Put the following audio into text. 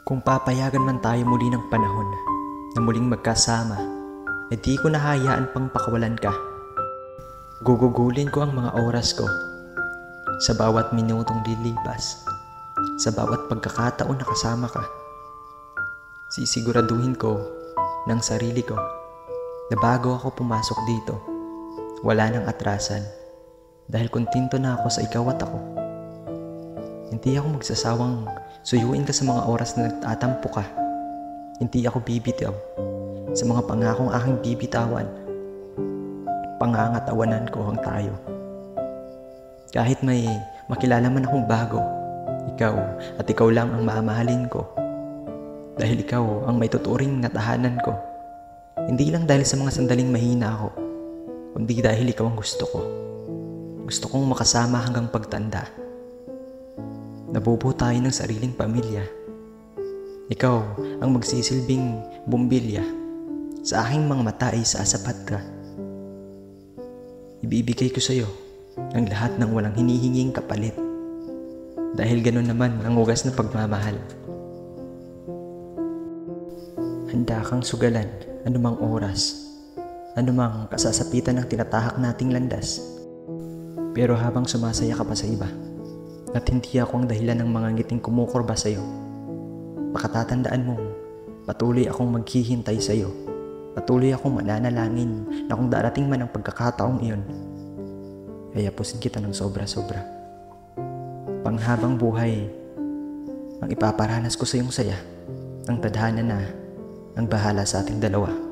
Kung papayagan man tayo muli ng panahon na muling magkasama, ay di ko nahayaan pang pakawalan ka. Gugugulin ko ang mga oras ko sa bawat minutong lilipas, sa bawat pagkakataon na kasama ka. Sisiguraduhin ko ng sarili ko na bago ako pumasok dito, wala nang atrasan dahil kontento na ako sa ikaw at ako. Hindi ako magsasawang suyuin ka sa mga oras na nagtatampo ka. Hindi ako bibitaw sa mga pangakong aking bibitawan. Pangangatawanan ko ang tayo. Kahit may makilala man akong bago, ikaw at ikaw lang ang mamahalin ko. Dahil ikaw ang may tuturing na tahanan ko. Hindi lang dahil sa mga sandaling mahina ako, kundi dahil ikaw ang gusto ko. Gusto kong makasama hanggang pagtanda. Nabubuo tayo ng sariling pamilya. Ikaw ang magsisilbing bumbilya. Sa aking mga mata ay sasapat ka. Ibibigay ko sa iyo ang lahat ng walang hinihinging kapalit. Dahil ganun naman ang wagas na pagmamahal. Handa kang sugalan anumang oras, anumang kasasapitan ng tinatahak nating landas. Pero habang sumasaya ka pa sa iba, at hindi ako ang dahilan ng mga ngiting kumukurba sa iyo, pakatatandaan mong patuloy akong maghihintay sa iyo. Patuloy akong mananalangin na kung darating man ang pagkakataong iyon, yayapusin kita ng sobra-sobra. Panghabang buhay ang ipaparanas ko sa iyong saya, ang tadhana na ang bahala sa ating dalawa.